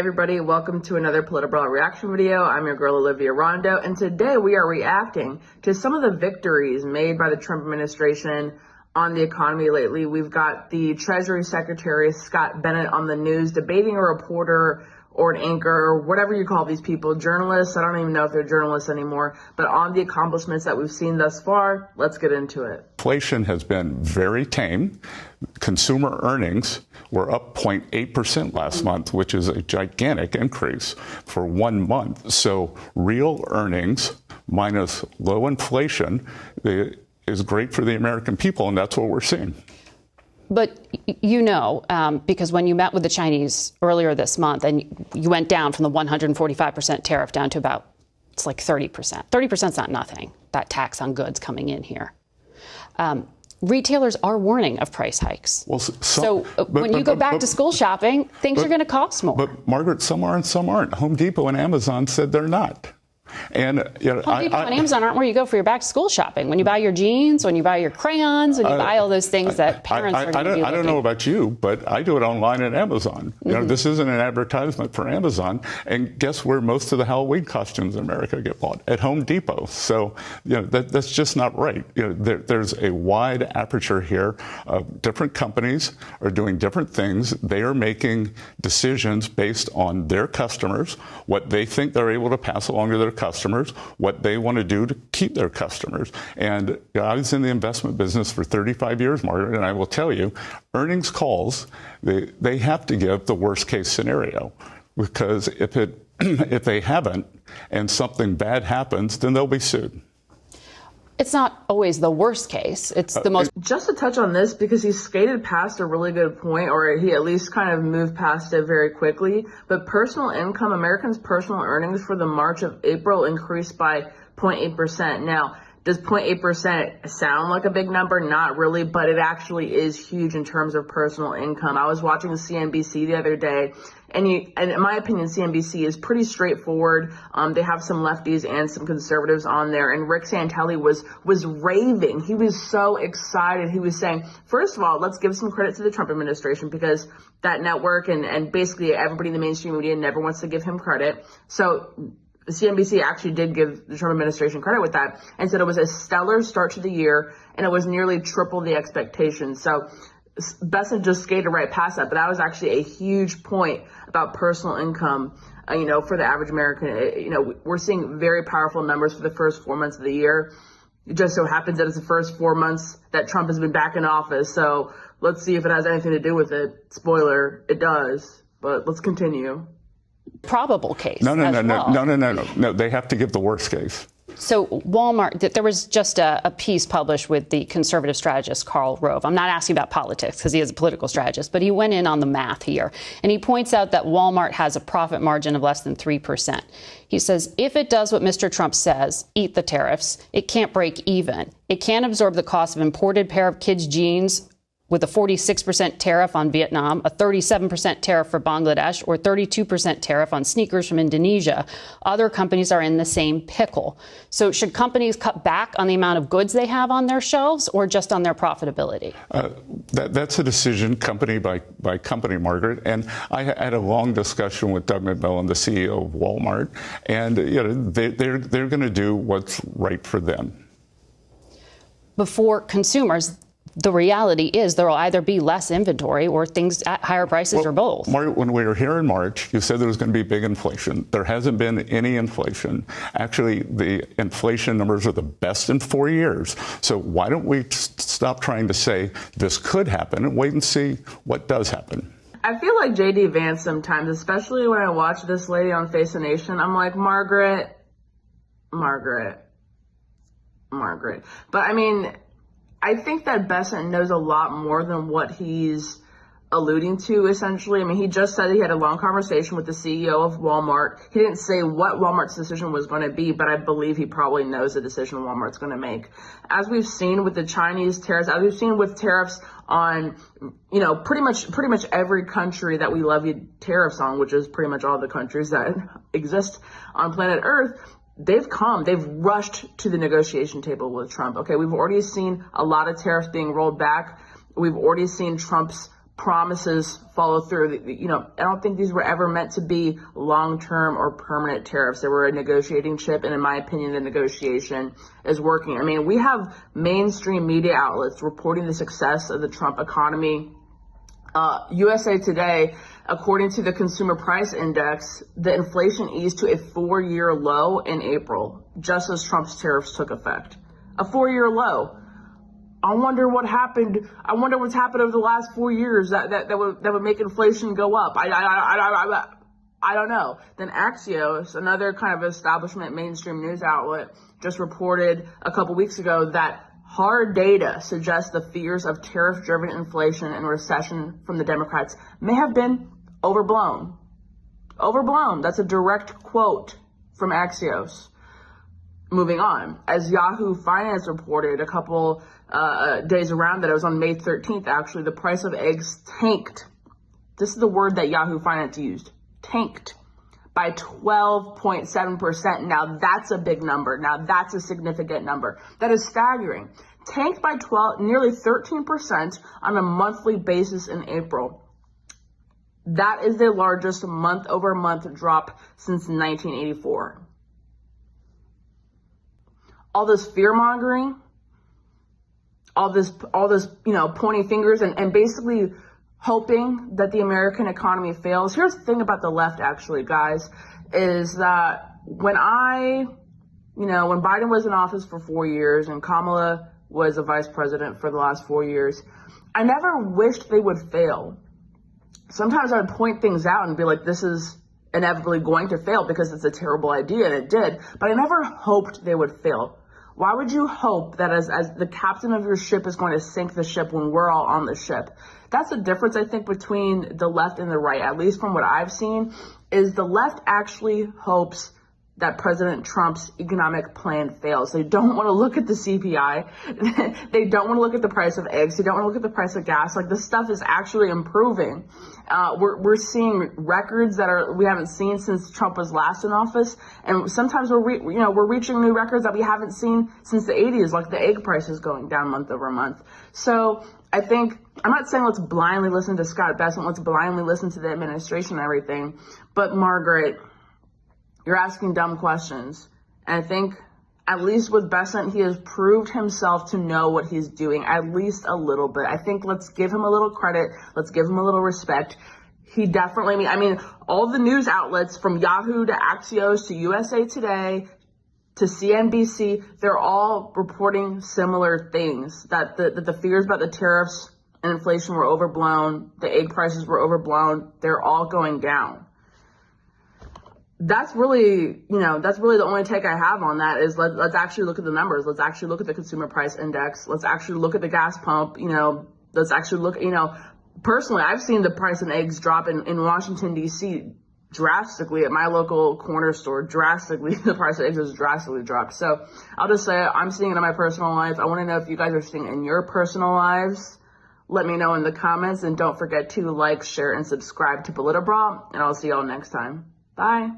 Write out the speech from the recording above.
everybody, welcome to another Political reaction video. I'm your girl Olivia Rondo, and today we are reacting to some of the victories made by the Trump administration on the economy lately. We've got the Treasury Secretary Scott Bennett on the news debating a reporter or an anchor or whatever you call these people, journalists. I don't even know if they're journalists anymore, but on the accomplishments that we've seen thus far. Let's get into it. Inflation has been very tame. Consumer earnings were up 0.8% last month, which is a gigantic increase for 1 month. So real earnings minus low inflation is great for the American people, and that's what we're seeing. But because when you met with the Chinese earlier this month and you went down from the 145% tariff down to about, it's like 30%. 30% is not nothing, that tax on goods coming in here. Retailers are warning of price hikes. Well, when you go back to school shopping, things are going to cost more. But Margaret, some are and some aren't. Home Depot and Amazon said they're not. And Home Depot and Amazon aren't where you go for your back to school shopping. When you buy your jeans, when you buy your crayons, when you buy all those things that parents are going to be I don't know about you, but I do it online at Amazon. You know, this isn't an advertisement for Amazon. And guess where most of the Halloween costumes in America get bought? At Home Depot. So, that's just not right. There's a wide aperture here. Different companies are doing different things. They are making decisions based on their customers, what they think they're able to pass along to their customers, what they want to do to keep their customers. And I was in the investment business for 35 years, Margaret, and I will tell you, earnings calls, they have to give the worst case scenario, because if they haven't and something bad happens, then they'll be sued. It's not always the worst case. It's the most. Just to touch on this, because he skated past a really good point, or he at least kind of moved past it very quickly. But personal income, Americans' personal earnings for the March of April increased by 0.8%. Now, does 0.8% sound like a big number? Not really, but it actually is huge in terms of personal income. I was watching CNBC the other day, and in my opinion, CNBC is pretty straightforward. They have some lefties and some conservatives on there, and Rick Santelli was raving. He was so excited. He was saying, first of all, let's give some credit to the Trump administration, because that network and basically everybody in the mainstream media never wants to give him credit. So CNBC actually did give the Trump administration credit with that and said it was a stellar start to the year and it was nearly triple the expectations. So Bessent just skated right past that, but that was actually a huge point about personal income, for the average American. We're seeing very powerful numbers for the first 4 months of the year. It just so happens that it's the first 4 months that Trump has been back in office. So let's see if it has anything to do with it. Spoiler, it does, but let's continue. Probable case. No. They have to give the worst case. So Walmart, there was just a piece published with the conservative strategist Karl Rove. I'm not asking about politics because he is a political strategist, but he went in on the math here. And he points out that Walmart has a profit margin of less than 3%. He says, if it does what Mr. Trump says, eat the tariffs, it can't break even. It can't absorb the cost of imported pair of kids' jeans with a 46% tariff on Vietnam, a 37% tariff for Bangladesh, or 32% tariff on sneakers from Indonesia. Other companies are in the same pickle. So should companies cut back on the amount of goods they have on their shelves or just on their profitability? That's a decision company by company, Margaret. And I had a long discussion with Doug McMillon, the CEO of Walmart, and they're going to do what's right for them. Before consumers, the reality is there will either be less inventory or things at higher prices, or both. Margaret, when we were here in March, you said there was going to be big inflation. There hasn't been any inflation. Actually, the inflation numbers are the best in 4 years. So why don't we stop trying to say this could happen and wait and see what does happen? I feel like J.D. Vance sometimes, especially when I watch this lady on Face the Nation. I'm like, Margaret. But I mean, I think that Bessent knows a lot more than what he's alluding to, essentially. I mean, he just said he had a long conversation with the CEO of Walmart. He didn't say what Walmart's decision was going to be, but I believe he probably knows the decision Walmart's going to make. As we've seen with the Chinese tariffs, as we've seen with tariffs on, pretty much every country that we levy tariffs on, which is pretty much all the countries that exist on planet Earth, they've rushed to the negotiation table with Trump. Okay, we've already seen a lot of tariffs being rolled back. We've already seen Trump's promises follow through. You know, I don't think these were ever meant to be long-term or permanent tariffs. They were a negotiating chip, and in my opinion, the negotiation is working. I mean, we have mainstream media outlets reporting the success of the Trump economy. USA Today, according to the Consumer Price Index, the inflation eased to a 4-year low in April, just as Trump's tariffs took effect. A 4-year low. I wonder what happened. I wonder what's happened over the last 4 years that would make inflation go up. I don't know. Then Axios, another kind of establishment mainstream news outlet, just reported a couple weeks ago that hard data suggests the fears of tariff-driven inflation and recession from the Democrats may have been overblown. Overblown. That's a direct quote from Axios. Moving on, as Yahoo Finance reported a couple days around that, it was on May 13th, actually, the price of eggs tanked. This is the word that Yahoo Finance used. Tanked by 12.7%. Now that's a big number. Now that's a significant number. That is staggering. Tanked by nearly 13% on a monthly basis in April. That is the largest month-over-month drop since 1984. All this fear-mongering, all this, pointing fingers and basically hoping that the American economy fails. Here's the thing about the left, actually, guys, is that when Biden was in office for 4 years and Kamala was a vice president for the last 4 years, I never wished they would fail. Sometimes I would point things out and be like, this is inevitably going to fail because it's a terrible idea, and it did, but I never hoped they would fail. Why would you hope that as the captain of your ship is going to sink the ship when we're all on the ship? That's the difference, I think, between the left and the right, at least from what I've seen, is the left actually hopes that President Trump's economic plan fails. They don't want to look at the CPI. They don't want to look at the price of eggs. They don't want to look at the price of gas. Like, this stuff is actually improving. We're seeing records that we haven't seen since Trump was last in office. And sometimes we're reaching new records that we haven't seen since the 80s, like the egg prices going down month over month. So I think, I'm not saying let's blindly listen to Scott Bessent, let's blindly listen to the administration and everything, but Margaret, you're asking dumb questions. And I think, at least with Bessent, he has proved himself to know what he's doing, at least a little bit. I think let's give him a little credit. Let's give him a little respect. He definitely, all the news outlets from Yahoo to Axios to USA Today to CNBC, they're all reporting similar things, that the fears about the tariffs and inflation were overblown, the egg prices were overblown, they're all going down. That's really the only take I have on that is let's actually look at the numbers. Let's actually look at the Consumer Price Index. Let's actually look at the gas pump. Let's actually look, personally, I've seen the price of eggs drop in Washington, D.C. drastically at my local corner store. Drastically, the price of eggs has drastically dropped. So I'll just say I'm seeing it in my personal life. I want to know if you guys are seeing it in your personal lives. Let me know in the comments, and don't forget to like, share, and subscribe to Politibra, and I'll see y'all next time. Bye.